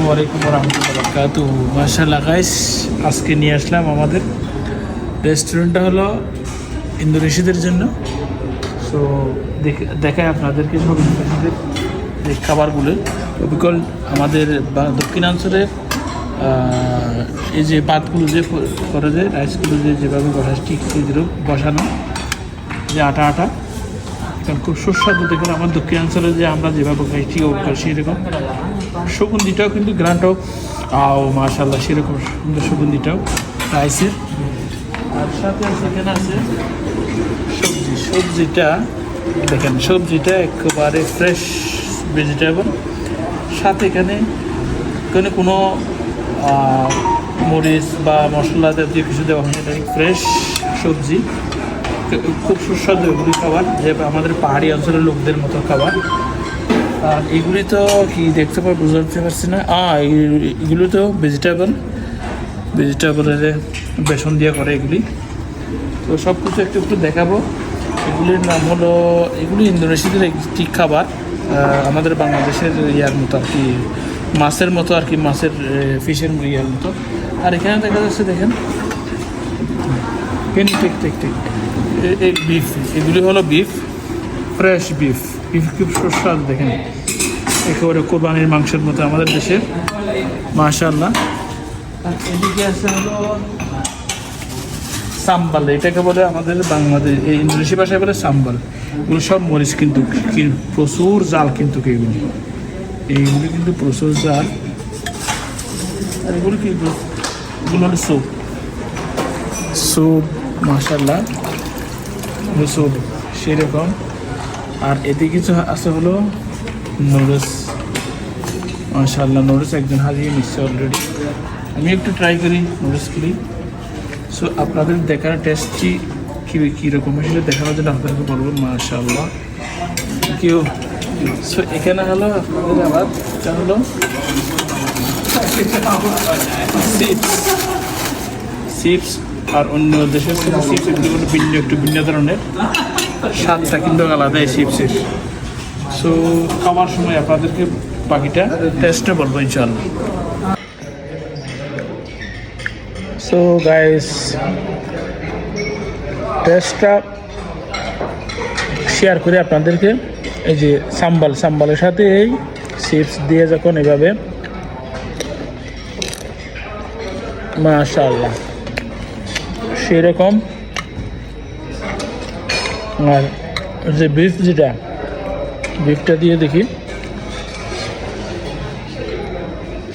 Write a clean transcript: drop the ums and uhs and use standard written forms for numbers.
আসসালামু আলাইকুম রহমতুল্লাহ বারাকাতুহু। মাশাআল্লাহ গাইস, আজকে নিয়ে আসলাম আমাদের রেস্টুরেন্টটা হলো ইন্দোনেশিয়াদের জন্য। সো দেখায় আপনাদেরকে সব ইন্দোনেশিয়াদের যে খাবারগুলো বিকল আমাদের দক্ষিণাঞ্চলের এই যে পাতগুলো যে করে যে রাইসগুলো যেভাবে বসায় ঠিক সেইরকম বসানো, যে আটা আটা কারণ খুব সুস্বাদু। দেখুন আমার দক্ষিণাঞ্চলে যে আমরা যেভাবে খাই ঠিক সেরকম সুগন্ধিটাও কিন্তু গ্রানটাও মাশাআল্লাহ সেরকম সুন্দর সুগন্ধিটাও রাইসের। আর সাথে সেখানে আছে সবজিটা দেখেন, সবজিটা একেবারে ফ্রেশ ভেজিটেবল, সাথে এখানে কোনো মরিচ বা মশলা জাতীয় কিছু দেওয়া হয় না, ফ্রেশ সবজি, খুব সুস্বাদু এগুলি খাবার, যে আমাদের পাহাড়ি অঞ্চলের লোকদের মতো খাবার। আর এগুলি তো কি দেখতে পাই বুঝতে পারছি না, এগুলি তো ভেজিটেবলের বেসন দিয়ে করে এগুলি। তো সব কিছু একটু একটু দেখাবো। এগুলির নাম হলো, এগুলি ইন্দোনেশিয়াদের একটি খাবার, আমাদের বাংলাদেশের ইয়ার মতো আর কি, মাছের মতো আর কি, মাছের ফিশের ইয়ার মতো। আর এখানে দেখা যাচ্ছে দেখেন ঠিক এই বিফ, এগুলি হলো বিফ, ফ্রেশ বিফ খুব সুস্বাদু দেখেন, একেবারে কোরবানির মাংসের মতো আমাদের দেশের, মাশাআল্লাহ। আর এদিকে আছে হলো সাম্বাল, এটাকে বলে আমাদের বাংলাদেশ এই ইন্দোনেশিয়া ভাষায় বলে সাম্বাল। এগুলো সব মরিচ কিন্তু প্রচুর জাল, কিন্তু এইগুলি কিন্তু প্রচুর জাল। আর এগুলো কি, এগুলো হলো স্যুপ মাশাআল্লাহ, স্যুপ সেরকম। আর এতে কিছু আছে হলো নুডলস, মাশাআল্লাহ নুডলস একজন হাজিয়ে নিচ্ছে অলরেডি। আমি একটু ট্রাই করি নুডলসগুলি। সো আপনাদের দেখার টেস্টটি কীরকম সেটা দেখানোর জন্য আপনাদেরকে বলবো, মাশাআল্লাহ কেউ। সো এখানে হলো আপনাদের আবার এটা হলো চিপস, আর অন্য দেশের চিপস এগুলো একটু ভিন্ন ধরনের, স্বাদটা কিন্তু আলাদা এই চিপসের। সো খাওয়ার সময় আপনাদেরকে বাকিটা টেস্টটা বলবো ইনশাআল্লাহ। সো গাইস, টেস্টটা শেয়ার করে আপনাদেরকে, এই যে সাম্বালের সাথে এই চিপস দিয়ে যখন এভাবে, মাশাআল্লাহ সেরকম। আর যে বিফটা দিয়ে দেখি,